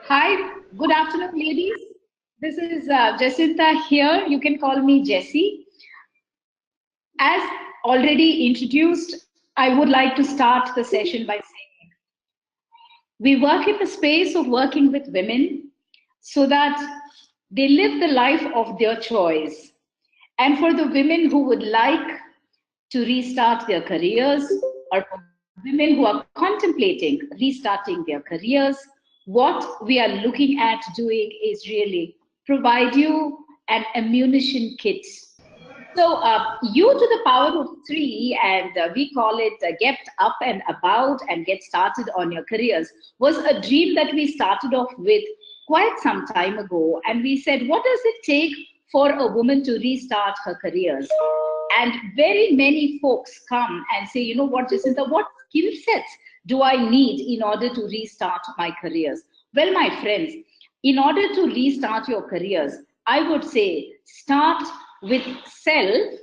Hi, good afternoon, ladies. This is Jacinta here. You can call me Jessie. As already introduced, I would like to start the session by saying we work in the space of working with women so that they live the life of their choice. And for the women who would like to restart their careers, or for women who are contemplating restarting their careers, what we are looking at doing is really provide you an ammunition kit. So, you to the power of three, and we call it get up and about and get started on your careers, was a dream that we started off with quite some time ago. And we said, what does it take for a woman to restart her careers? And very many folks come and say, you know what, Jacinta, what skill sets do I need in order to restart my careers? Well, my friends, in order to restart your careers, I would say start with self,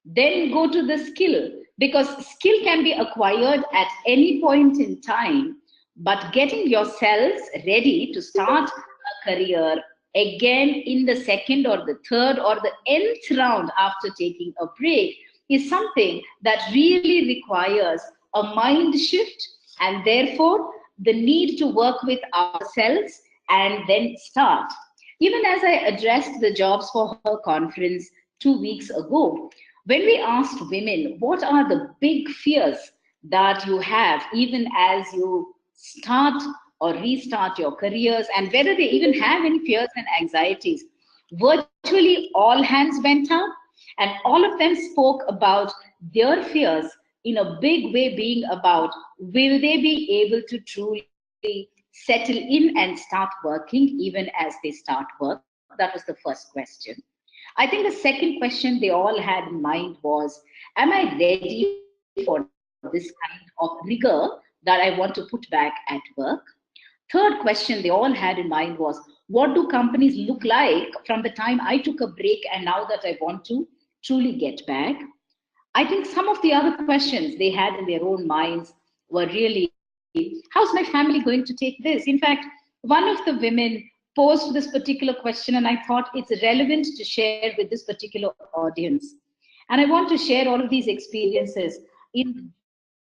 then go to the skill, because skill can be acquired at any point in time, but getting yourselves ready to start a career again in the second or the third or the nth round after taking a break is something that really requires a mind shift, and therefore the need to work with ourselves and then start. Even as I addressed the Jobs for Her conference 2 weeks ago, when we asked women, what are the big fears that you have even as you start or restart your careers, and whether they even have any fears and anxieties, virtually all hands went up, and all of them spoke about their fears in a big way being about will they be able to truly settle in and start working even as they start work? That was the first question. I think the second question they all had in mind was, am I ready for this kind of rigor that I want to put back at work? Third question they all had in mind was, what do companies look like from the time I took a break and now that I want to truly get back? I think some of the other questions they had in their own minds were really, how's my family going to take this? In fact, one of the women posed this particular question, and I thought it's relevant to share with this particular audience. And I want to share all of these experiences in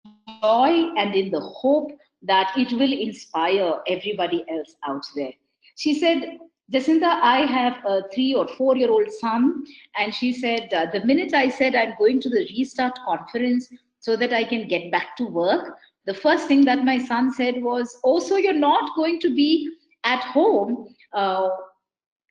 the joy and in the hope that it will inspire everybody else out there. She said, Jacinta, I have a 3 or 4 year old son. And she said, the minute I said I'm going to the restart conference so that I can get back to work, the first thing that my son said was, oh, so you're not going to be at home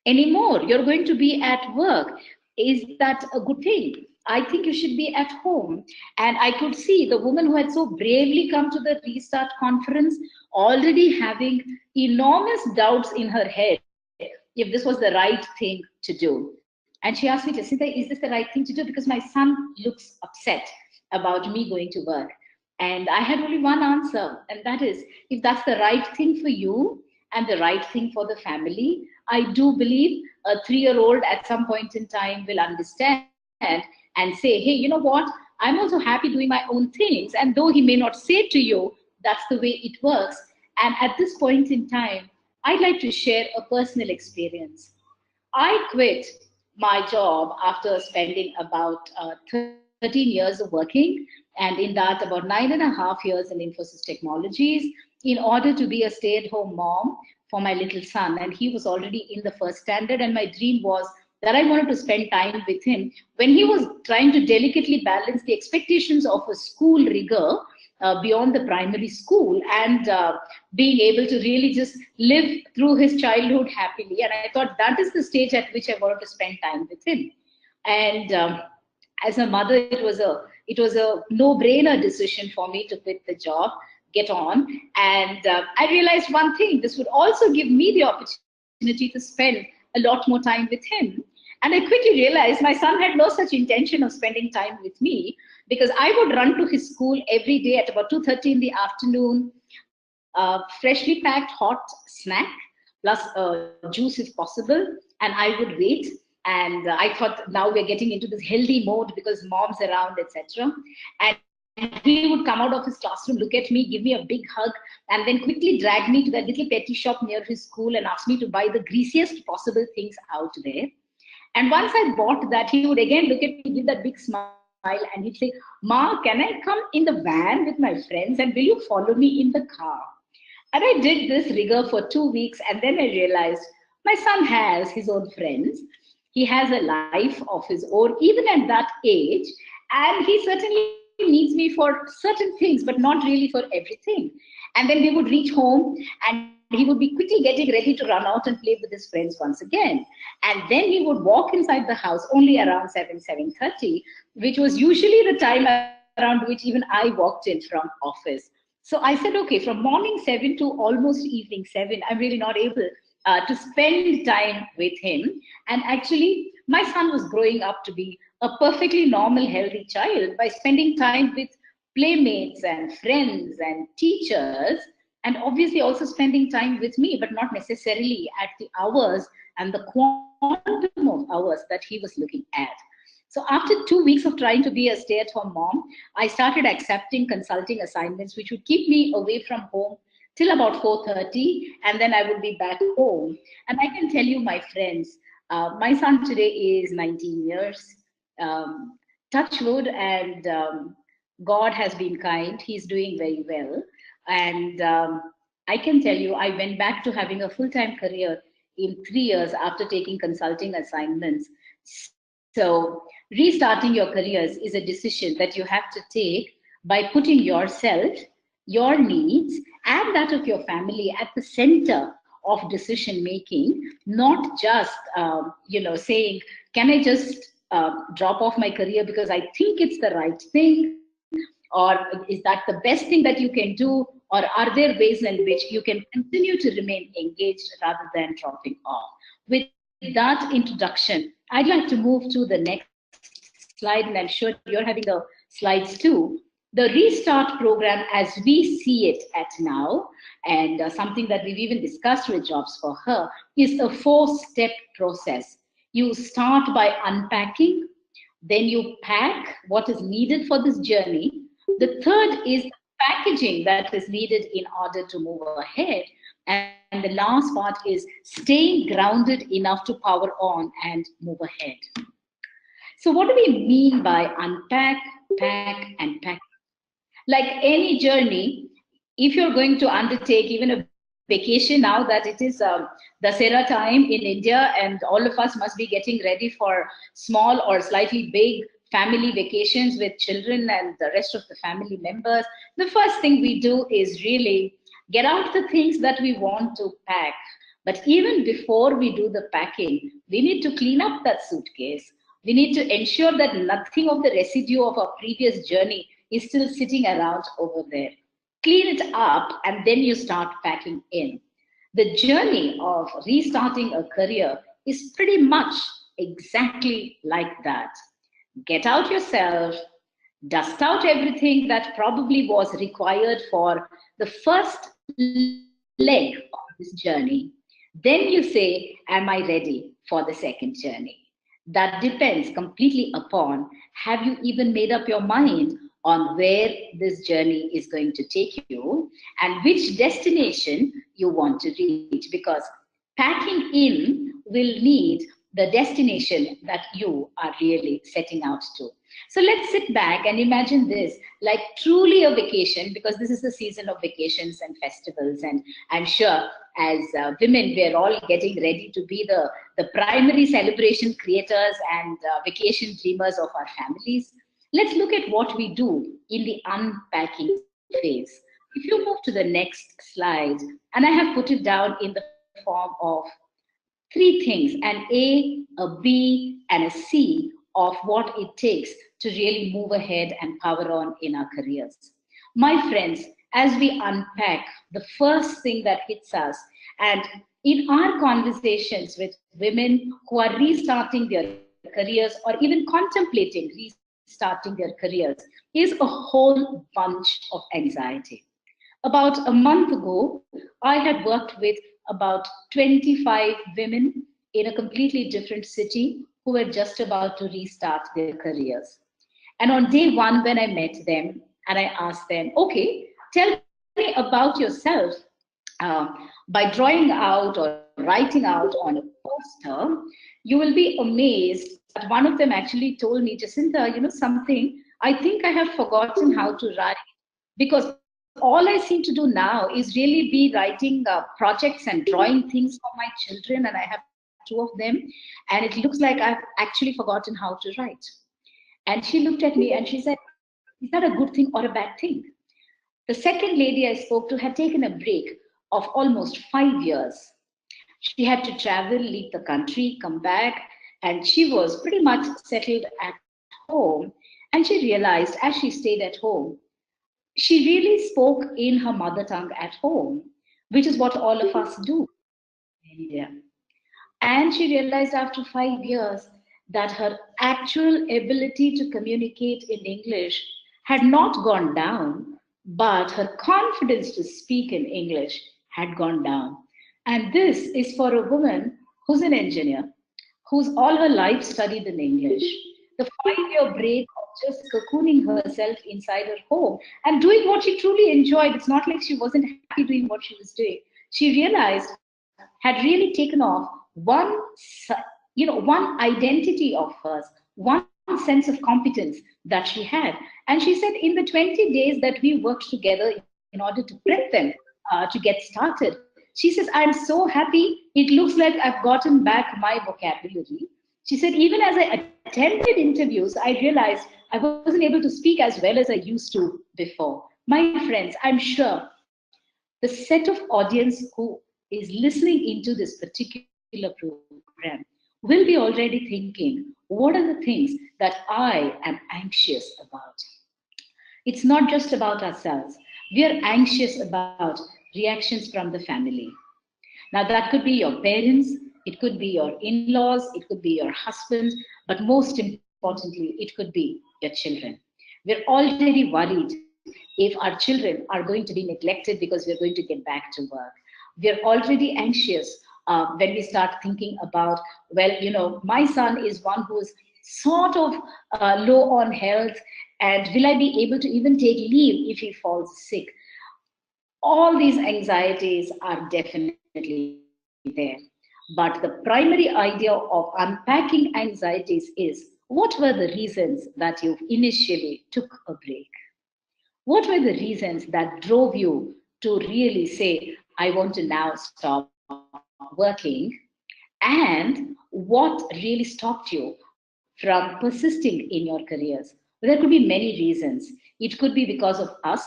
anymore. You're going to be at work. Is that a good thing? I think you should be at home. And I could see the woman who had so bravely come to the restart conference already having enormous doubts in her head if this was the right thing to do. And she asked me, Jacinta, is this the right thing to do? Because my son looks upset about me going to work. And I had only one answer, and that is, if that's the right thing for you and the right thing for the family, I do believe a 3 year old at some point in time will understand and say, hey, you know what? I'm also happy doing my own things. And though he may not say to you, that's the way it works. And at this point in time, I'd like to share a personal experience. I quit my job after spending about 13 years of working, and in that, about 9.5 years in Infosys Technologies, in order to be a stay at home mom for my little son. And he was already in the first standard, and my dream was that I wanted to spend time with him when he was trying to delicately balance the expectations of a school rigor beyond the primary school, and being able to really just live through his childhood happily. And I thought that is the stage at which I wanted to spend time with him. And as a mother, it was a no-brainer decision for me to quit the job, get on. And I realized one thing: this would also give me the opportunity to spend a lot more time with him. And I quickly realized my son had no such intention of spending time with me, because I would run to his school every day at about 2:30 in the afternoon, freshly packed hot snack plus juice if possible, and I would wait. And I thought now we're getting into this healthy mode because mom's around, etc. And and he would come out of his classroom, look at me, give me a big hug, and then quickly drag me to that little petty shop near his school and ask me to buy the greasiest possible things out there. And once I bought that, he would again look at me, give that big smile, and he'd say, Ma, can I come in the van with my friends and will you follow me in the car? And I did this rigor for 2 weeks, and then I realized my son has his own friends. He has a life of his own, even at that age, and he certainly needs me for certain things, but not really for everything. And then we would reach home, and he would be quickly getting ready to run out and play with his friends once again. And then we would walk inside the house only around 7:30, which was usually the time around which even I walked in from office. So I said, okay, from morning 7 to almost evening 7, I'm really not able to spend time with him. And actually, my son was growing up to be a perfectly normal, healthy child by spending time with playmates and friends and teachers, and obviously also spending time with me, but not necessarily at the hours and the quantum of hours that he was looking at. So after 2 weeks of trying to be a stay-at-home mom, I started accepting consulting assignments, which would keep me away from home till about 4:30, and then I would be back home. And I can tell you, my friends, my son today is 19 years. Touch wood, and God has been kind. He's doing very well. And I can tell you, I went back to having a full-time career in 3 years after taking consulting assignments. So restarting your careers is a decision that you have to take by putting yourself, your needs, and that of your family at the center of decision making, not just saying, can I just drop off my career because I think it's the right thing, or is that the best thing that you can do, or are there ways in which you can continue to remain engaged rather than dropping off? With that introduction, I'd like to move to the next slide, and I'm sure you're having the slides too. The Restart program, as we see it at now, and something that we've even discussed with Jobs for Her, is a 4-step process. You start by unpacking, then you pack what is needed for this journey. The third is the packaging that is needed in order to move ahead. And the last part is staying grounded enough to power on and move ahead. So, what do we mean by unpack, pack, and pack? Like any journey, if you're going to undertake even a vacation now that it is Dasera time in India, and all of us must be getting ready for small or slightly big family vacations with children and the rest of the family members, the first thing we do is really get out the things that we want to pack. But even before we do the packing, we need to clean up that suitcase. We need to ensure that nothing of the residue of our previous journey is still sitting around over there. Clean it up, and then you start packing in. The journey of restarting a career is pretty much exactly like that. Get out yourself, dust out everything that probably was required for the first leg of this journey. Then you say, am I ready for the second journey? That depends completely upon, have you even made up your mind on where this journey is going to take you and which destination you want to reach? Because packing in will need the destination that you are really setting out to. So let's sit back and imagine this like truly a vacation, because this is the season of vacations and festivals. And I'm sure as women, we're all getting ready to be the primary celebration creators and vacation dreamers of our families. Let's look at what we do in the unpacking phase. If you move to the next slide, and I have put it down in the form of 3 things, an A, a B, and a C of what it takes to really move ahead and power on in our careers. My friends, as we unpack, the first thing that hits us, and in our conversations with women who are restarting their careers or even contemplating restarting their careers, is a whole bunch of anxiety. About a month ago, I had worked with about 25 women in a completely different city who were just about to restart their careers. And on day 1, when I met them, and I asked them, okay, tell me about yourself by drawing out or writing out on a poster. You will be amazed that one of them actually told me, Jacinta, you know something, I think I have forgotten how to write, because all I seem to do now is really be writing projects and drawing things for my children, and I have two of them, and it looks like I've actually forgotten how to write. And she looked at me and she said, is that a good thing or a bad thing? The second lady I spoke to had taken a break of almost 5 years. She had to travel, leave the country, come back, and she was pretty much settled at home. And she realized as she stayed at home, she really spoke in her mother tongue at home, which is what all of us do in India. And she realized after 5 years that her actual ability to communicate in English had not gone down, but her confidence to speak in English had gone down. And this is for a woman who's an engineer, who's all her life studied in English. The 5 year break of just cocooning herself inside her home and doing what she truly enjoyed. It's not like she wasn't happy doing what she was doing. She realized had really taken off one identity of hers, one sense of competence that she had. And she said, in the 20 days that we worked together in order to prep them to get started, she says, I'm so happy. It looks like I've gotten back my vocabulary. She said, even as I attended interviews, I realized I wasn't able to speak as well as I used to before. My friends, I'm sure the set of audience who is listening into this particular program will be already thinking, what are the things that I am anxious about? It's not just about ourselves. We are anxious about reactions from the family. Now, that could be your parents, it could be your in laws, it could be your husband, but most importantly, it could be your children. We're already worried if our children are going to be neglected because we're going to get back to work. We're already anxious when we start thinking about, well, you know, my son is one who's sort of low on health, and will I be able to even take leave if he falls sick? All these anxieties are definitely there. But the primary idea of unpacking anxieties is, what were the reasons that you initially took a break? What were the reasons that drove you to really say, I want to now stop working? And what really stopped you from persisting in your careers? There could be many reasons. It could be because of us.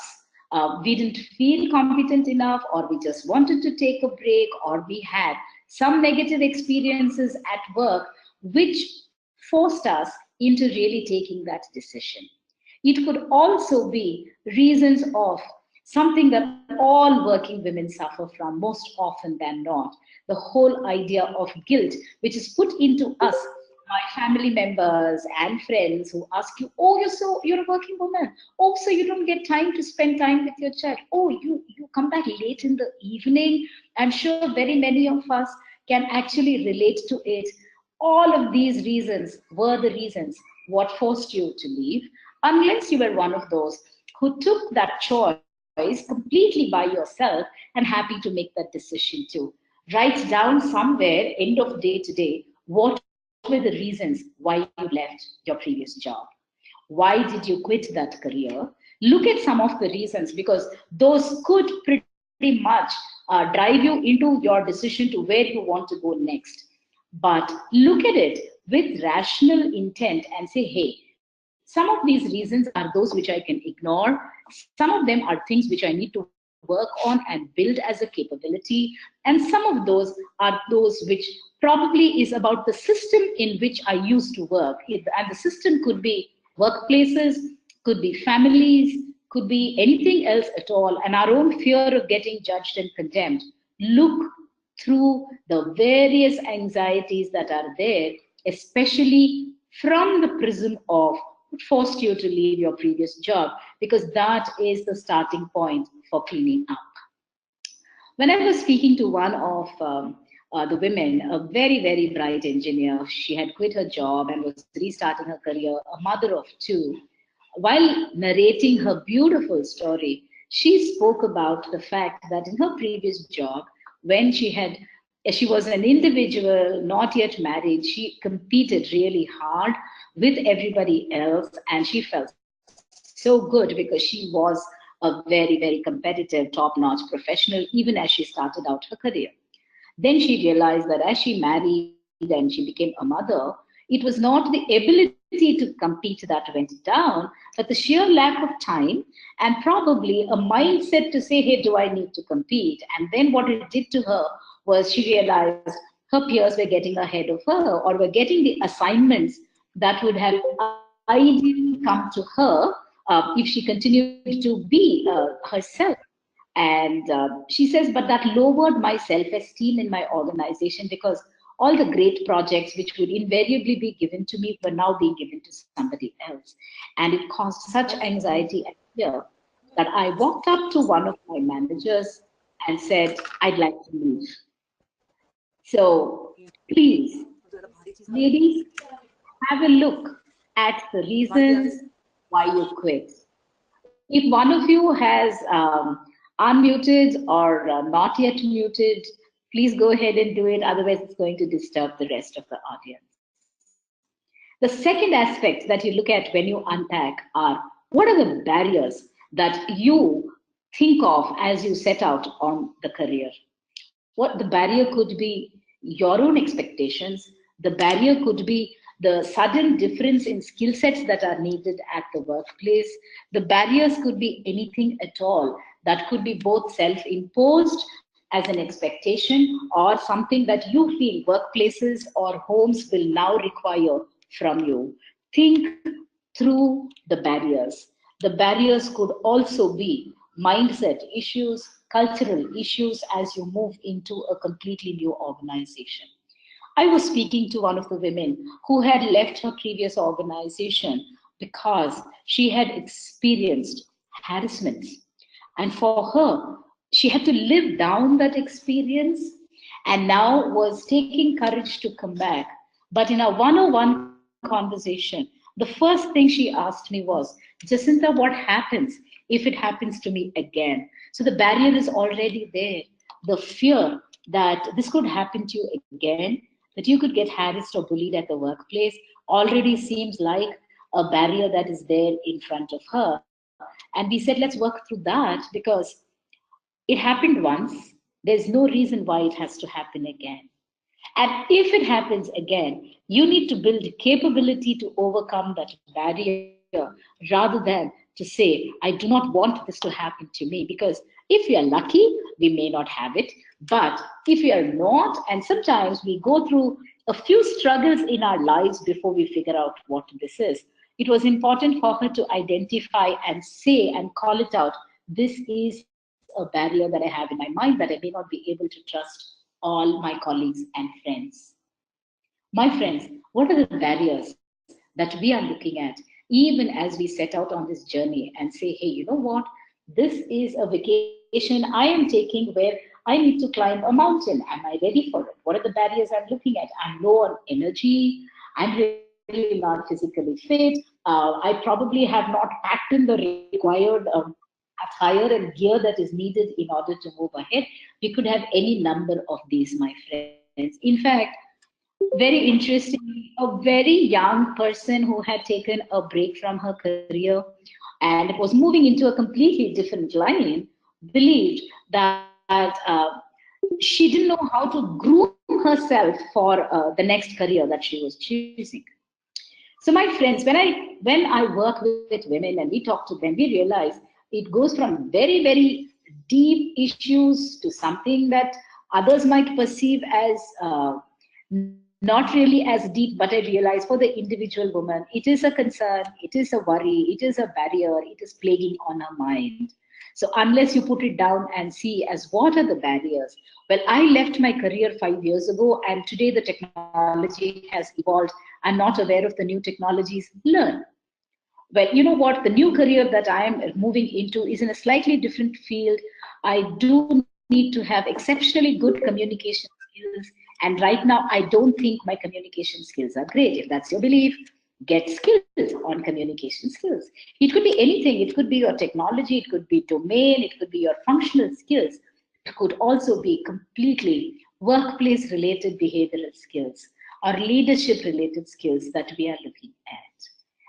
We didn't feel competent enough, or we just wanted to take a break, or we had some negative experiences at work which forced us into really taking that decision. It could also be reasons of something that all working women suffer from most often than not, the whole idea of guilt, which is put into us by family members and friends who ask you, oh, you're a working woman. Oh, so you don't get time to spend time with your child. Oh, you come back late in the evening. I'm sure very many of us can actually relate to it. All of these reasons were the reasons what forced you to leave, unless you were one of those who took that choice completely by yourself and happy to make that decision too. Write down somewhere, end of day today, what were the reasons why you left your previous job? Why did you quit that career? Look at some of the reasons, because those could pretty much drive you into your decision to where you want to go next. But look at it with rational intent and say, hey, some of these reasons are those which I can ignore. Some of them are things which I need to work on and build as a capability. And some of those are those which probably is about the system in which I used to work. And the system could be workplaces, could be families, could be anything else at all. And our own fear of getting judged and condemned. Look through the various anxieties that are there, especially from the prism of what forced you to leave your previous job, because that is the starting point for cleaning up. When I was speaking to one of the women, a very, very bright engineer, she had quit her job and was restarting her career, a mother of two, while narrating her beautiful story, she spoke about the fact that in her previous job, when she was an individual, not yet married, she competed really hard with everybody else, and she felt so good because she was a very, very competitive, top-notch professional, even as she started out her career. Then she realized that as she married and she became a mother, it was not the ability to compete that went down, but the sheer lack of time and probably a mindset to say, hey, do I need to compete? And then what it did to her was she realized her peers were getting ahead of her or were getting the assignments that would have ideally come to her if she continued to be herself. And she says, but that lowered my self esteem in my organization because all the great projects which would invariably be given to me were now being given to somebody else. And it caused such anxiety and fear that I walked up to one of my managers and said, I'd like to leave. So please, ladies, have a look at the reasons why you quit. If one of you has unmuted or not yet muted, please go ahead and do it. Otherwise, it's going to disturb the rest of the audience. The second aspect that you look at when you unpack are what are the barriers that you think of as you set out on the career? What the barrier could be your own expectations, the barrier could be the sudden difference in skill sets that are needed at the workplace. The barriers could be anything at all. That could be both self imposed as an expectation or something that you feel workplaces or homes will now require from you. Think through the barriers. The barriers could also be mindset issues, cultural issues as you move into a completely new organization. I was speaking to one of the women who had left her previous organization because she had experienced harassment. And for her, she had to live down that experience and now was taking courage to come back. But in a one-on-one conversation, the first thing she asked me was, Jacinta, what happens if it happens to me again? So the barrier is already there. The fear that this could happen to you again, that you could get harassed or bullied at the workplace, already seems like a barrier that is there in front of her. And we said, let's work through that because it happened once. There's no reason why it has to happen again. And if it happens again, you need to build capability to overcome that barrier rather than to say, I do not want this to happen to me. Because if we are lucky, we may not have it. But if we are not, and sometimes we go through a few struggles in our lives before we figure out what this is, it was important for her to identify and say and call it out. This is a barrier that I have in my mind that I may not be able to trust all my colleagues and friends. My friends, what are the barriers that we are looking at, even as we set out on this journey and say, hey, you know what? This is a vacation I am taking where I need to climb a mountain. Am I ready for it? What are the barriers I'm looking at? I'm low on energy. I'm really not physically fit. I probably have not packed in the required attire and gear that is needed in order to move ahead. We could have any number of these, my friends. In fact, very interestingly, a very young person who had taken a break from her career and was moving into a completely different line believed that she didn't know how to groom herself for the next career that she was choosing. So my friends, when I work with women and we talk to them, we realize it goes from very, very deep issues to something that others might perceive as not really as deep, but I realize for the individual woman, it is a concern, it is a worry, it is a barrier, it is plaguing on her mind. So unless you put it down and see as what are the barriers, well, I left my career 5 years ago, and today the technology has evolved. I'm not aware of the new technologies. Learn. Well, you know what? The new career that I am moving into is in a slightly different field. I do need to have exceptionally good communication skills. And right now, I don't think my communication skills are great. If that's your belief, get skills on communication skills. It could be anything. It could be your technology, it could be domain, it could be your functional skills. It could also be completely workplace related behavioral skills or leadership related skills that we are looking at.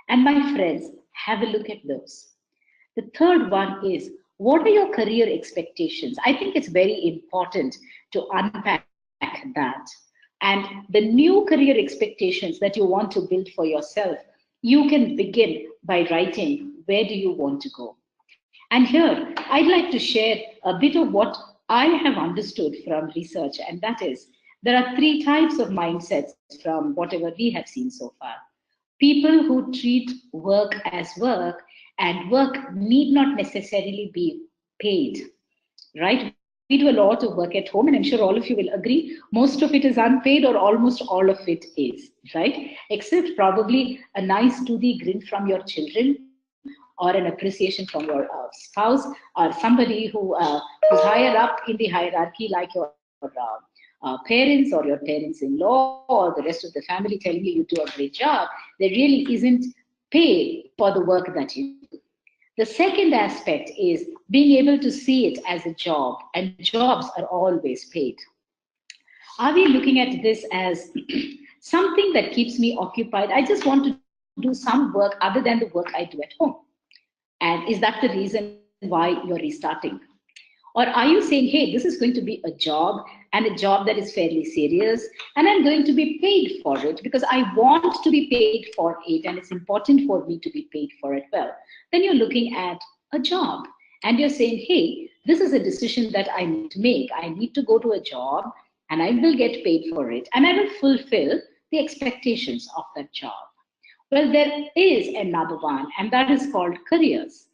And my friends, have a look at those. The third one is, what are your career expectations? I think it's very important to unpack that. And the new career expectations that you want to build for yourself, you can begin by writing, where do you want to go? And here, I'd like to share a bit of what I have understood from research, and that is there are three types of mindsets from whatever we have seen so far. People who treat work as work, and work need not necessarily be paid, right? We do a lot of work at home, and I'm sure all of you will agree. Most of it is unpaid, or almost all of it is, right? Except probably a nice toothy grin from your children, or an appreciation from your spouse, or somebody who's higher up in the hierarchy, like your parents or your parents-in-law or the rest of the family, telling you do a great job. There really isn't pay for the work that you do. The second aspect is being able to see it as a job, and jobs are always paid. Are we looking at this as something that keeps me occupied? I just want to do some work other than the work I do at home. And is that the reason why you're restarting? Or are you saying, hey, this is going to be a job, and a job that is fairly serious, and I'm going to be paid for it because I want to be paid for it, and it's important for me to be paid for it well? Then you're looking at a job, and you're saying, hey, this is a decision that I need to make. I need to go to a job, and I will get paid for it, and I will fulfill the expectations of that job. Well, there is another one, and that is called careers.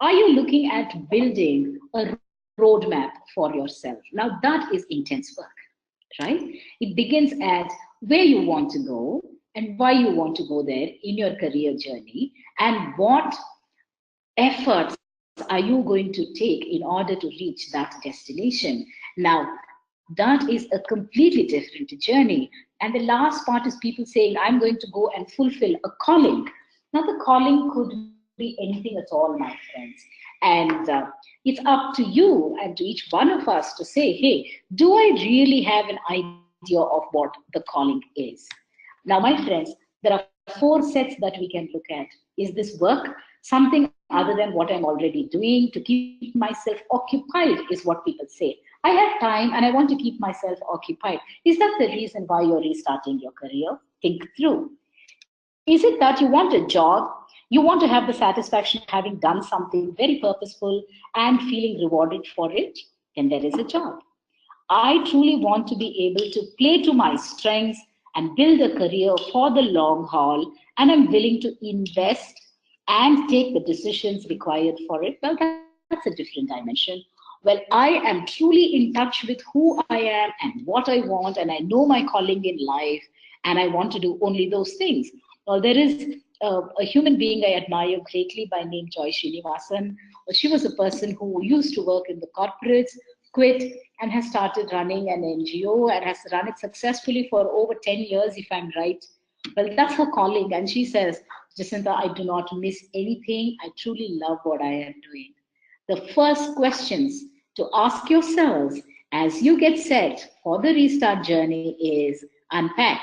Are you looking at building a roadmap for yourself? Now, that is intense work, right? It begins at where you want to go and why you want to go there in your career journey, and what efforts are you going to take in order to reach that destination. Now, that is a completely different journey. And the last part is people saying, I'm going to go and fulfill a calling. Now, the calling could be anything at all, my friends. And it's up to you and to each one of us to say, hey, do I really have an idea of what the calling is? Now, my friends, there are four sets that we can look at. Is this work something other than what I'm already doing to keep myself occupied, is what people say. I have time and I want to keep myself occupied. Is that the reason why you're restarting your career? Think through. Is it that you want a job? You want to have the satisfaction of having done something very purposeful and feeling rewarded for it? Then there is a job. I truly want to be able to play to my strengths and build a career for the long haul, and I'm willing to invest and take the decisions required for it. Well, that's a different dimension. Well, I am truly in touch with who I am and what I want, and I know my calling in life, and I want to do only those things. Well, there is a human being I admire greatly by name Joy Srinivasan. She was a person who used to work in the corporates, quit, and has started running an NGO and has run it successfully for over 10 years, if I'm right. Well, that's her calling. And she says, Jacinta, I do not miss anything. I truly love what I am doing. The first questions to ask yourselves as you get set for the restart journey is unpack.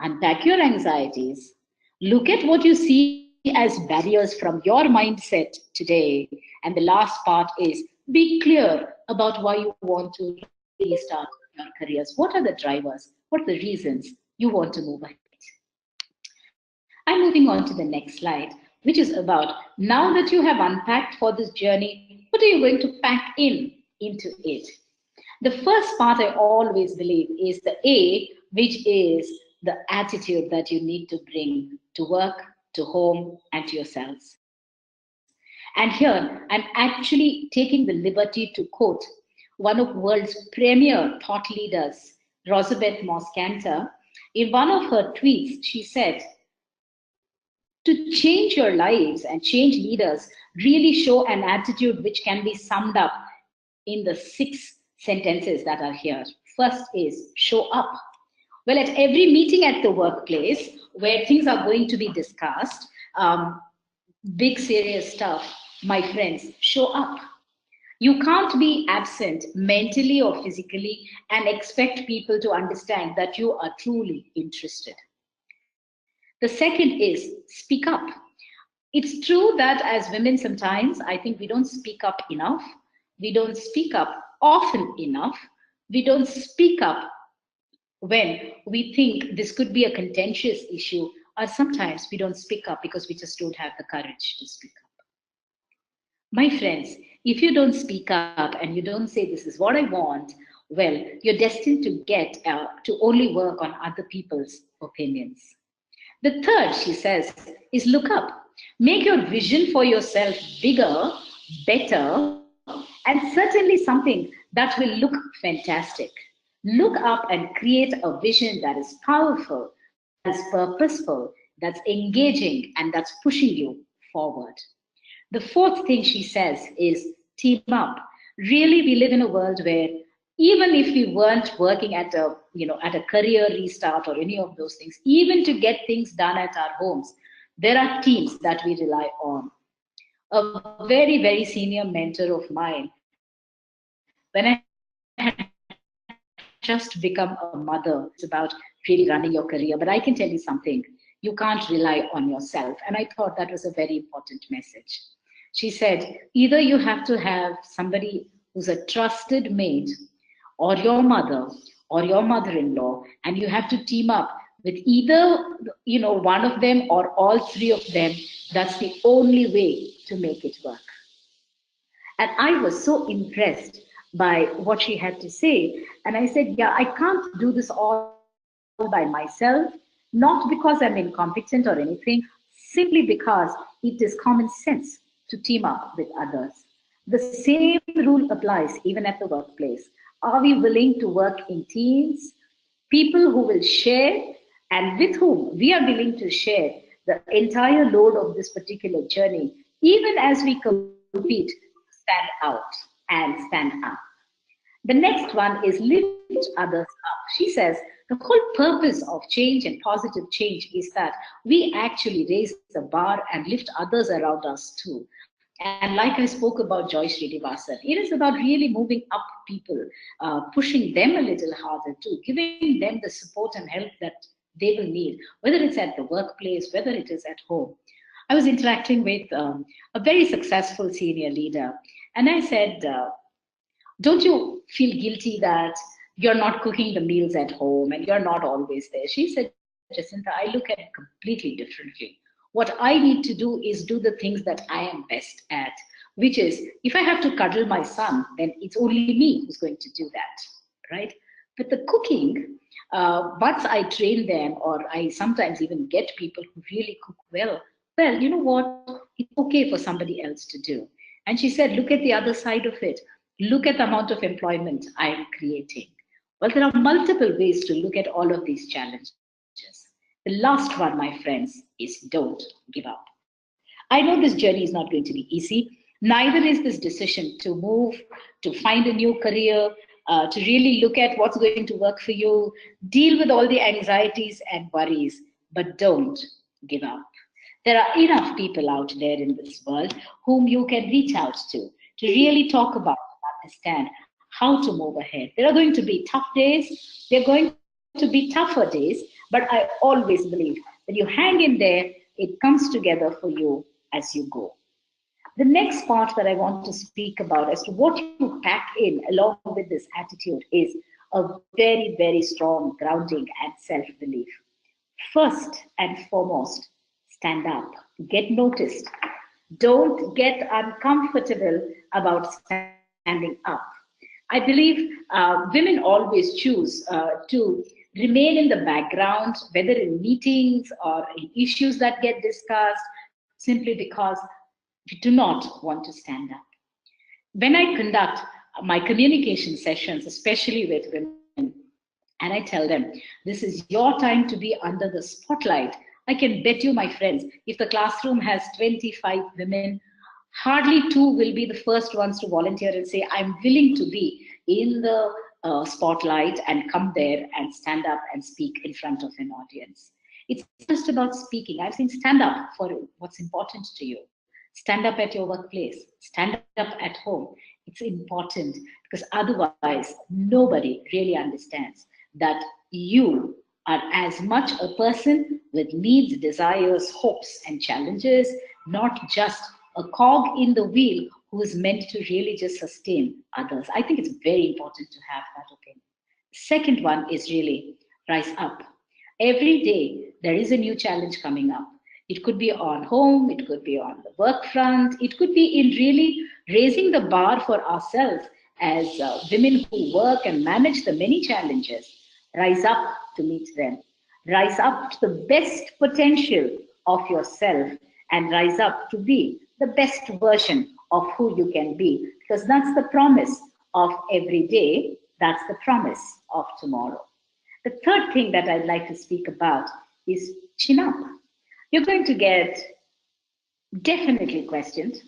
Unpack your anxieties. Look at what you see as barriers from your mindset today. And the last part is be clear about why you want to restart your careers. What are the drivers? What are the reasons you want to move ahead? I'm moving on to the next slide, which is about now that you have unpacked for this journey, what are you going to pack into it? The first part I always believe is the A, which is the attitude that you need to bring to work, to home, and to yourselves. And here, I'm actually taking the liberty to quote one of world's premier thought leaders, Rosabeth Moss-Cantor. In one of her tweets, she said, to change your lives and change leaders, really show an attitude which can be summed up in the 6 sentences that are here. First is show up. Well, at every meeting at the workplace where things are going to be discussed, big serious stuff, my friends, show up. You can't be absent mentally or physically and expect people to understand that you are truly interested. The second is speak up. It's true that as women, sometimes I think we don't speak up enough. We don't speak up often enough. We don't speak up when we think this could be a contentious issue, or sometimes we don't speak up because we just don't have the courage to speak up. My friends, if you don't speak up and you don't say, this is what I want, well, you're destined to get to only work on other people's opinions. The third, she says, is look up. Make your vision for yourself bigger, better, and certainly something that will look fantastic. Look up and create a vision that is powerful, that is purposeful, that's engaging, and that's pushing you forward. The fourth thing she says is team up. Really, we live in a world where even if we weren't working at a career restart or any of those things, even to get things done at our homes, there are teams that we rely on. A very, very senior mentor of mine, when I had just become a mother, she said, Jacinta, I look at it about really running your career, but I can tell you something. You can't rely on yourself. And I thought that was a very important message. She said, either you have to have somebody who's a trusted mate, or your mother, or your mother-in-law, and you have to team up with either one of them or all three of them. That's the only way to make it work. And I was so impressed by what she had to say. And I said, yeah, I can't do this all by myself, not because I'm incompetent or anything, simply because it is common sense to team up with others. The same rule applies even at the workplace. Are we willing to work in teams? People who will share and with whom we are willing to share the entire load of this particular journey, even as we compete, stand out and stand up. The next one is lift others up. She says the whole purpose of change and positive change is that we actually raise the bar and lift others around us too. And like I spoke about Joy Srinivasan, it is about really moving up people, pushing them a little harder too, giving them the support and help that they will need, whether it's at the workplace, whether it is at home. I was interacting with a very successful senior leader, and I said, don't you feel guilty that you're not cooking the meals at home and you're not always there? She said, Jacinta, I look at it completely differently. What I need to do is do the things that I am best at, which is if I have to cuddle my son, then it's only me who's going to do that, right? But the cooking, once I train them, or I sometimes even get people who really cook well, you know what? It's okay for somebody else to do. And she said, look at the other side of it. Look at the amount of employment I am creating. Well, there are multiple ways to look at all of these challenges. The last one, my friends, is don't give up. I know this journey is not going to be easy. Neither is this decision to move, to find a new career, to really look at what's going to work for you, deal with all the anxieties and worries, but don't give up. There are enough people out there in this world whom you can reach out to really talk about and understand how to move ahead. There are going to be tough days, there are going to be tougher days, but I always believe that you hang in there, it comes together for you as you go. The next part that I want to speak about as to what you pack in along with this attitude is a very, very strong grounding and self belief. First and foremost, stand up, get noticed. Don't get uncomfortable about standing up. I believe women always choose to remain in the background, whether in meetings or in issues that get discussed, simply because we do not want to stand up. When I conduct my communication sessions, especially with women, and I tell them, this is your time to be under the spotlight, I can bet you, my friends, if the classroom has 25 women, hardly two will be the first ones to volunteer and say, I'm willing to be in the spotlight and come there and stand up and speak in front of an audience. It's not just about speaking. I've seen stand up for what's important to you. Stand up at your workplace. Stand up at home. It's important because otherwise nobody really understands that you are as much a person with needs, desires, hopes, and challenges, not just a cog in the wheel who is meant to really just sustain others. I think it's very important to have that opinion. Second one is really rise up. Every day there is a new challenge coming up. It could be on home, it could be on the work front, it could be in really raising the bar for ourselves as women who work and manage the many challenges. Rise up to meet them. Rise up to the best potential of yourself and rise up to be the best version of who you can be because that's the promise of every day, that's the promise of tomorrow. The third thing that I'd like to speak about is chin up. You're going to get definitely questioned.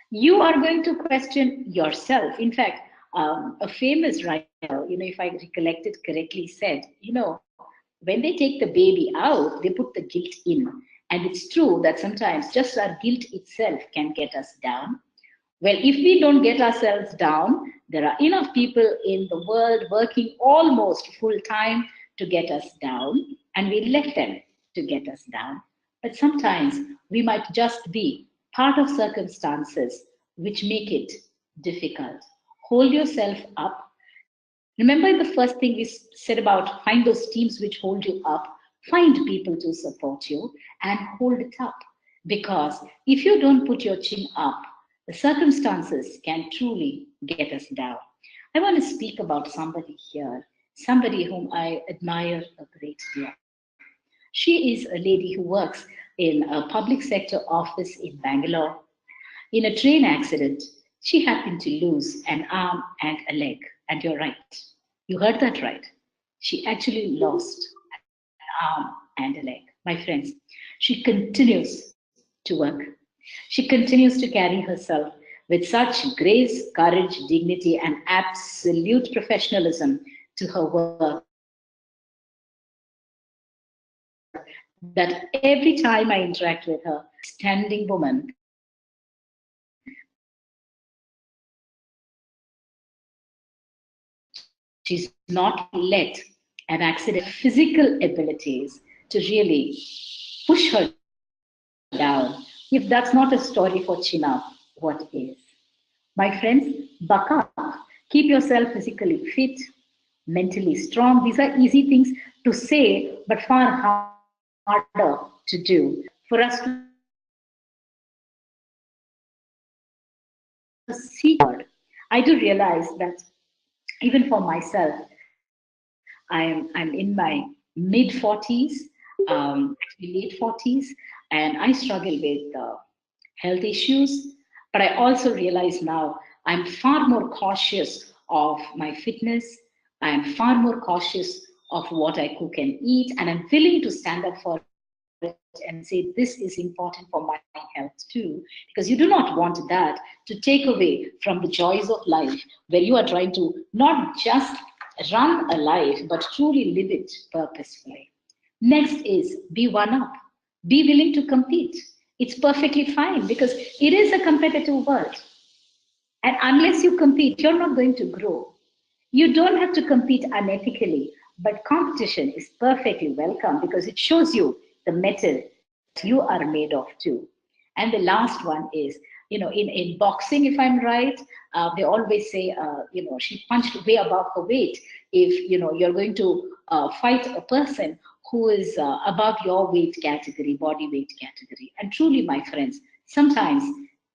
You are going to question yourself. In fact, a famous writer, if I recollect it correctly, said, when they take the baby out, they put the guilt in. And it's true that sometimes just our guilt itself can get us down. Well, if we don't get ourselves down, there are enough people in the world working almost full time to get us down, and we let them to get us down. But sometimes we might just be part of circumstances which make it difficult. Hold yourself up. Remember the first thing we said about find those teams which hold you up, find people to support you and hold it up. Because if you don't put your chin up, the circumstances can truly get us down. I want to speak about somebody here, somebody whom I admire a great deal. She is a lady who works in a public sector office in Bangalore. In a train accident, she happened to lose an arm and a leg. And you're right. You heard that right. She actually lost an arm and a leg. My friends, she continues to work. She continues to carry herself with such grace, courage, dignity, and absolute professionalism to her work that every time I interact with her, she's an outstanding woman who is not let an accident, physical abilities to really push her down. If that's not a story for chin up, what is? My friends, buck up. Keep yourself physically fit, mentally strong. These are easy things to say, but far harder to do. For us to really see forward, I do realize that even for myself, I am in my mid 40s, actually late 40s, and I struggle with health issues. But I also realize now I'm far more cautious of my fitness. I am far more cautious of what I cook and eat, and I'm willing to stand up for it and say this is important for my health too, because you do not want that to take away from the joys of life where you are trying to not just run a life but truly live it purposefully. Next is be one up. Be willing to compete. It's perfectly fine because it is a competitive world. And unless you compete, you're not going to grow. You don't have to compete unethically, but competition is perfectly welcome because it shows you the metal that you are made of too. And the last one is, in boxing, if I'm right, they always say, she punched way above her weight. If, you're going to fight a person who is above your weight category, body weight category. And truly, my friends, sometimes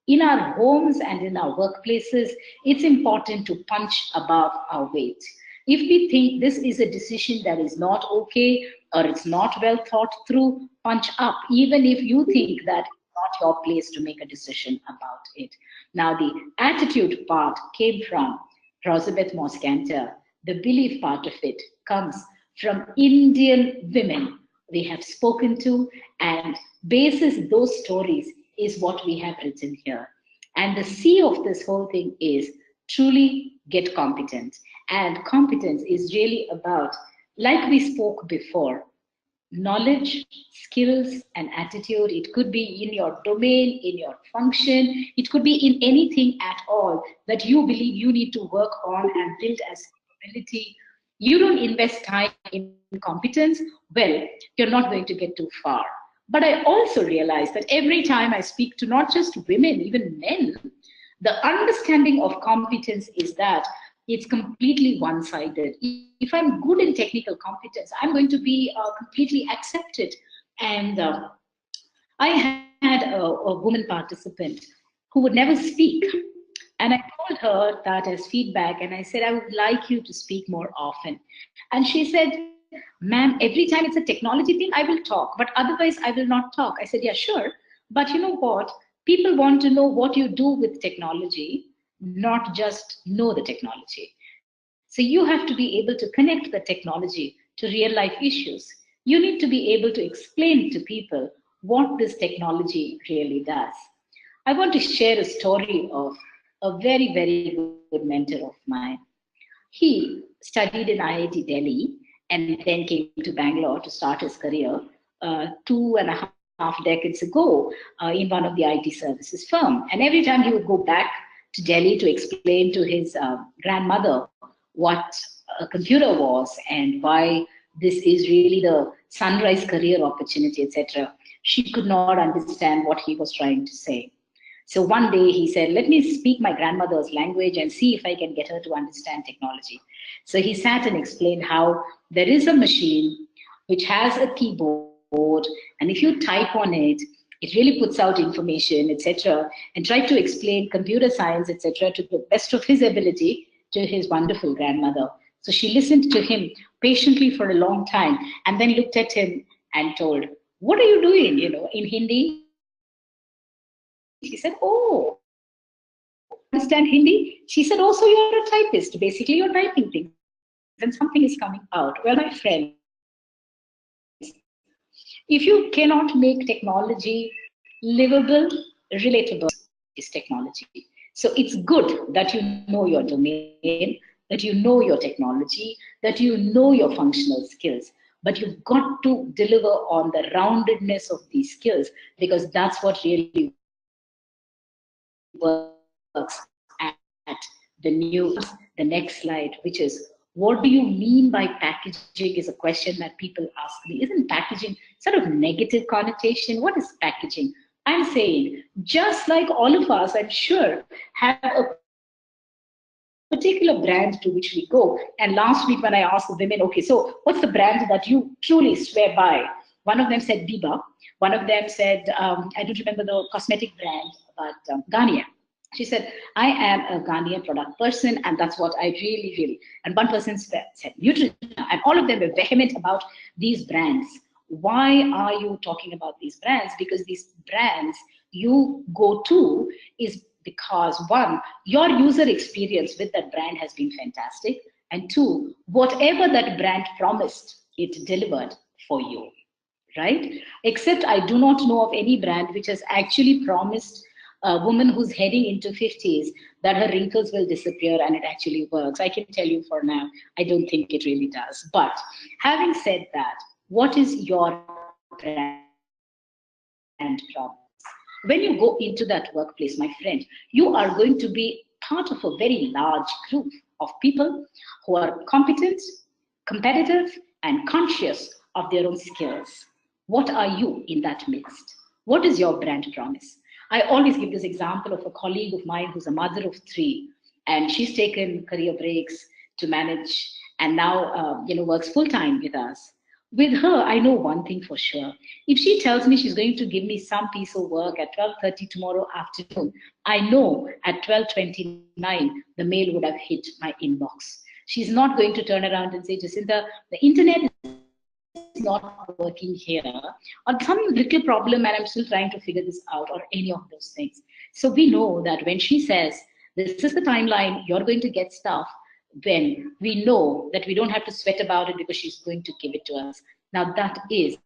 in our homes and in our workplaces, it's important to punch above our weight. If we think this is a decision that is not okay or it's not well thought through, punch up, even if you think that it's not your place to make a decision about it. Now, the attitude part came from Rosabeth Moscanter. The belief part of it comes from Indian women we have spoken to, and basis those stories is what we have written here. And the C of this whole thing is truly get competent. And competence is really about, like we spoke before, knowledge, skills, and attitude. It could be in your domain, in your function, it could be in anything at all that you believe you need to work on and build as ability. You don't invest time in competence, well, you're not going to get too far. But I also realize that every time I speak to not just women, even men, the understanding of competence is that it's completely one sided. If I'm good in technical competence, I'm going to be completely accepted. And I had a woman participant who would never speak. And I told her that as feedback, and I said, I would like you to speak more often. And she said, ma'am, every time it's a technology thing, I will talk, but otherwise I will not talk. I said, yeah, sure. But you know what? People want to know what you do with technology, not just know the technology. So you have to be able to connect the technology to real life issues. You need to be able to explain to people what this technology really does. I want to share a story of a very, very good mentor of mine. He studied in IIT Delhi and then came to Bangalore to start his career 2.5 decades ago in one of the IT services firm. And every time he would go back to Delhi to explain to his grandmother what a computer was and why this is really the sunrise career opportunity, etc., she could not understand what he was trying to say. So one day he said, let me speak my grandmother's language and see if I can get her to understand technology. So he sat and explained how there is a machine which has a keyboard, and if you type on it, it really puts out information, etc., and tried to explain computer science, etc., to the best of his ability to his wonderful grandmother. So she listened to him patiently for a long time and then looked at him and told, what are you doing, in Hindi? He said, oh, you understand Hindi? She said, oh, so you're a typist. Basically, you're typing things and something is coming out. Well, my friends, if you cannot make technology livable, relatable, is technology. So it's good that you know your domain, that you know your technology, that you know your functional skills, but you've got to deliver on the roundedness of these skills because that's what really works at the new the next slide, which is what do you mean by packaging is a question that people ask me. Isn't packaging sort of negative connotation? What is packaging? I'm saying, just like all of us, I'm sure, have a particular brand to which we go. And last week, when I asked the women, okay, so what's the brand that you truly swear by? One of them said Biba. One of them said, I don't remember the cosmetic brand, but Garnier. She said, I am a Garnier product person, and that's what I really. And one person said Neutrogena, and all of them were vehement about these brands. Why are you talking about these brands? Because these brands you go to is because one, your user experience with that brand has been fantastic, and two, whatever that brand promised, it delivered for you, right? Except I do not know of any brand which has actually promised a woman who's heading into 50s that her wrinkles will disappear and it actually works. I can tell you for now, I don't think it really does. But having said that, what is your brand promise? When you go into that workplace, my friend, you are going to be part of a very large group of people who are competent, competitive, and conscious of their own skills. What are you in that midst? What is your brand promise? I always give this example of a colleague of mine who's a mother of three, and she's taken career breaks to manage, and now works full time with us. With her, I know one thing for sure. If she tells me she's going to give me some piece of work at 12:30 tomorrow afternoon, I know at 12:29 the mail would have hit my inbox. She's not going to turn around and say, Jacinta, the internet is not working here, or some little problem and I'm still trying to figure this out, or any of those things. So we know that when she says, this is the timeline, you're going to get stuff, when we know that we don't have to sweat about it because she's going to give it to us. Now that is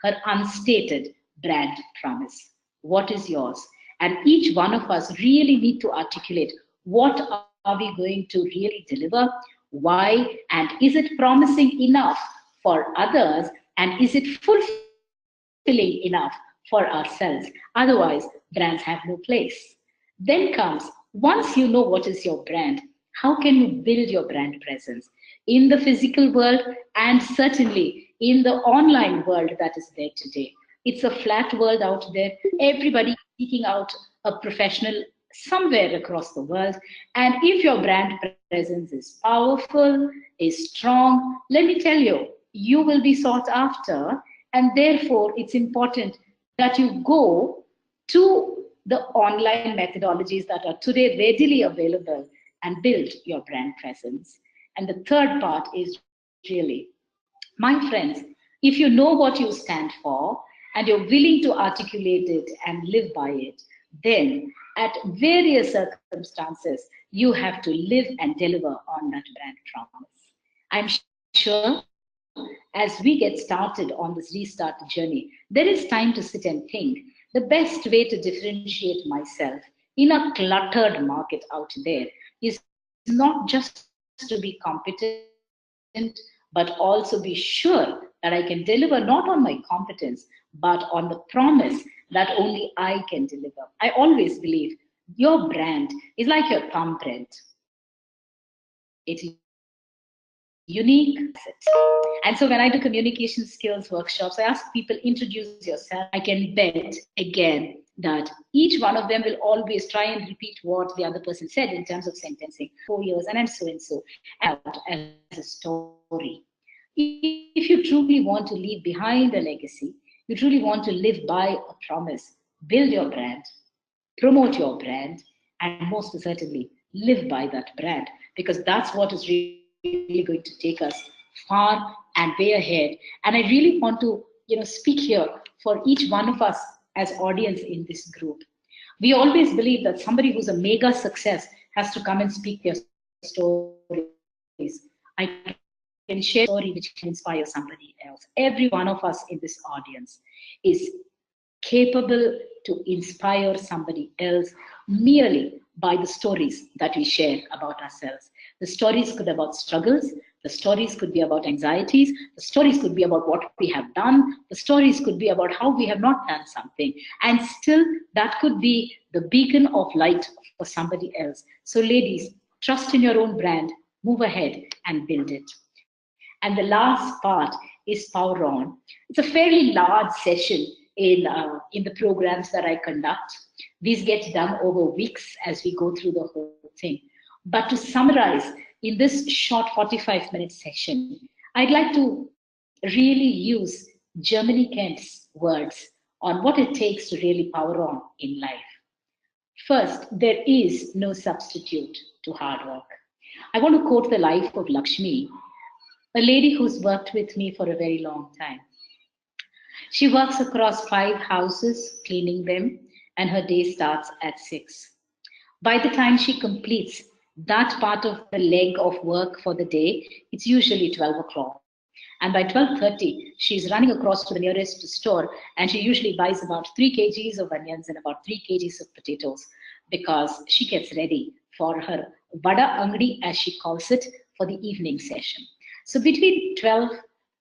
her unstated brand promise. What is yours? And each one of us really need to articulate what are our are we going to really deliver? Why? And is it promising enough for others? And is it fulfilling enough for ourselves? Otherwise, brands have no place. Then comes, once you know what is your brand, how can you build your brand presence in the physical world and certainly in the online world that is there today? It's a flat world out there. Everybody is seeking out a professional somewhere across the world. And if your brand presence is powerful, is strong, let me tell you, you will be sought after. And therefore, it's important that you go to the online methodologies that are today readily available and build your brand presence. And the third part is really, my friends, if you know what you stand for and you're willing to articulate it and live by it, then at various circumstances, you have to live and deliver on that brand promise. I'm sure as we get started on this restart journey, there is time to sit and think the best way to differentiate myself in a cluttered market out there is not just to be competent, but also be sure that I can deliver not on my competence, but on the promise that only I can deliver. I always believe your brand is like your thumbprint. It's unique, it's a unique asset. And so when I do communication skills workshops, I ask people, introduce yourself. And I can bet again that each one of them will always try and repeat what the other person said in terms of sentencing. 4 years, and I'm so and so, out as a story. If you truly want to leave behind a legacy, you truly want to live by a promise, build your brand, promote your brand, and most certainly live by that brand, because that's what is really going to take us far and way ahead. And I really want to, speak here for each one of us as audience in this group. We always believe that somebody who's a mega success has to come and speak their stories. I can share a story which can inspire somebody else. Every one of us in this audience is capable to inspire somebody else merely by the stories that we share about ourselves. The stories could be about struggles, the stories could be about anxieties, the stories could be about what we have done, the stories could be about how we have not done something, and still that could be the beacon of light for somebody else. So, ladies, trust in your own brand, move ahead and build it. And the last part is Power On. It's a fairly large session in the programs that I conduct. These get done over weeks as we go through the whole thing. But to summarize, in this short 45-minute session, I'd like to really use Germany Kent's words on what it takes to really power on in life. First, there is no substitute to hard work. I want to quote the life of Lakshmi, a lady who's worked with me for a very long time. She works across 5 houses, cleaning them, and her day starts at 6. By the time she completes that part of the leg of work for the day, it's usually 12 o'clock. And by 12:30, she's running across to the nearest store, and she usually buys about 3 kgs of onions and about 3 kgs of potatoes, because she gets ready for her vada angdi, as she calls it, for the evening session. So between 12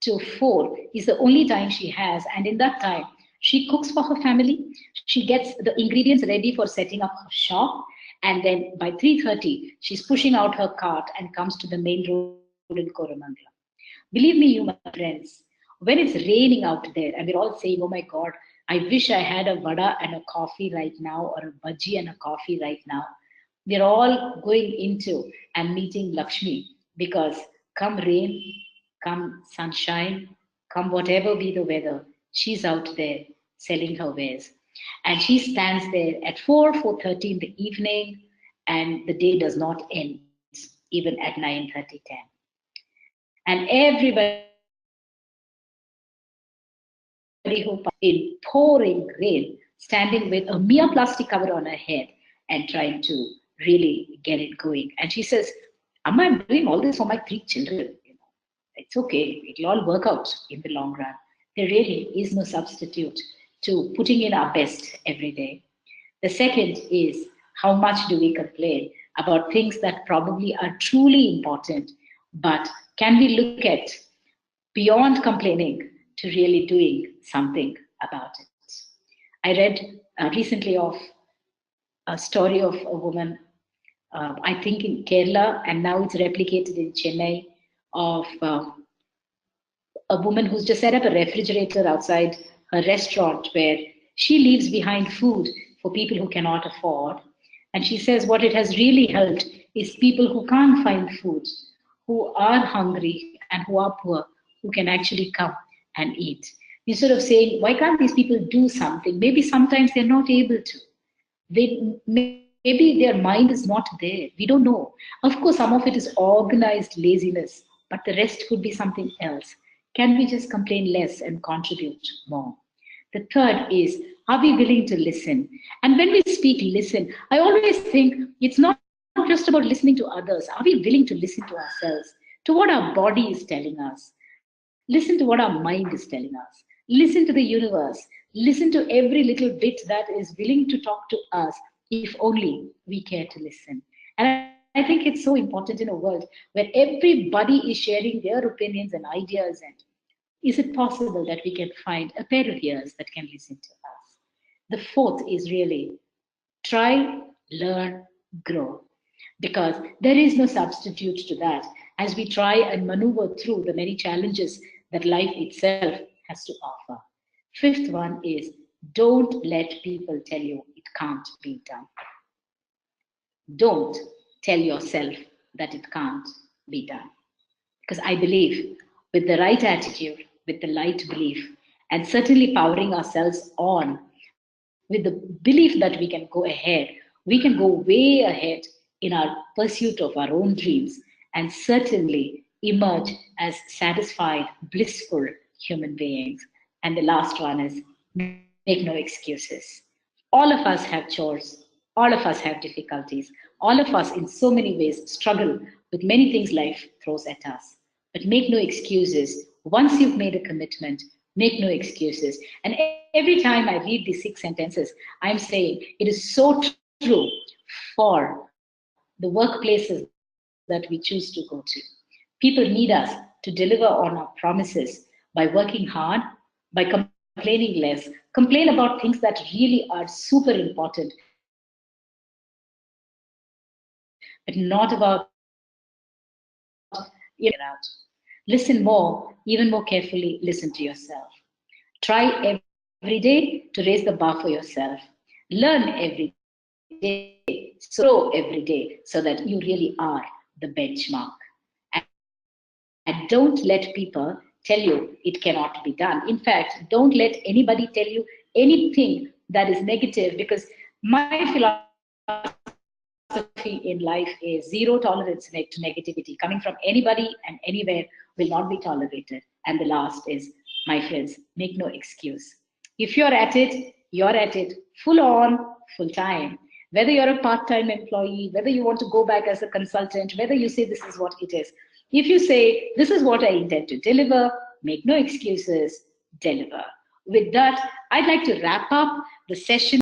to 4 is the only time she has, and in that time, she cooks for her family, she gets the ingredients ready for setting up her shop, and then by 3:30, she's pushing out her cart and comes to the main road in Koramangala. Believe me, you my friends, when it's raining out there and we're all saying, oh my God, I wish I had a vada and a coffee right now, or a bhaji and a coffee right now. We're all going into and meeting Lakshmi, because come rain, come sunshine, come whatever be the weather, she's out there selling her wares. And she stands there at 4:30 in the evening, and the day does not end even at 9:30, 10. And everybody who in pouring rain, standing with a mere plastic cover on her head and trying to really get it going. And she says, Amma, I'm doing all this for my 3 children. It's okay, it'll all work out in the long run. There really is no substitute to putting in our best every day. The second is, how much do we complain about things that probably are truly important, but can we look at beyond complaining to really doing something about it? I read recently of a story of a woman, I think in Kerala, and now it's replicated in Chennai, of a woman who's just set up a refrigerator outside her restaurant where she leaves behind food for people who cannot afford. And she says what it has really helped is people who can't find food, who are hungry and who are poor, who can actually come and eat. Instead of saying, why can't these people do something? Maybe sometimes they're not able to. Maybe their mind is not there. We don't know. Of course, some of it is organized laziness, but the rest could be something else. Can we just complain less and contribute more? The third is, are we willing to listen? And when we speak listen, I always think it's not just about listening to others. Are we willing to listen to ourselves, to what our body is telling us? Listen to what our mind is telling us. Listen to the universe. Listen to every little bit that is willing to talk to us if only we care to listen. And I think it's so important in a world where everybody is sharing their opinions and ideas. And is it possible that we can find a pair of ears that can listen to us? The fourth is really try, learn, grow. Because there is no substitute to that as we try and maneuver through the many challenges that life itself has to offer. Fifth one is don't let people tell you it can't be done. Don't tell yourself that it can't be done. Because I believe with the right attitude, with the right belief, and certainly powering ourselves on with the belief that we can go ahead, we can go way ahead in our pursuit of our own dreams and certainly emerge as satisfied, blissful human beings. And the last one is make no excuses. All of us have chores, all of us have difficulties, all of us in so many ways struggle with many things life throws at us. But make no excuses. Once you've made a commitment, make no excuses. And every time I read these 6 sentences, I'm saying it is so true for the workplaces that we choose to go to. People need us to deliver on our promises by working hard, by complaining less, complain about things that really are super important, but not about out. Listen more, even more carefully, listen to yourself. Try every day to raise the bar for yourself. Learn every day, so that you grow every day, so that you really are the benchmark. And don't let people tell you it cannot be done. In fact, don't let anybody tell you anything that is negative, because my philosophy in life is zero tolerance to negativity. Coming from anybody and anywhere will not be tolerated. And the last is, my friends, make no excuse. If you're at you're at it full on, full time. Whether you're a part-time employee, whether you want to go back as a consultant, whether you say this is what it is. If you say, this is what I intend to deliver, make no excuses, deliver. With that, I'd like to wrap up the session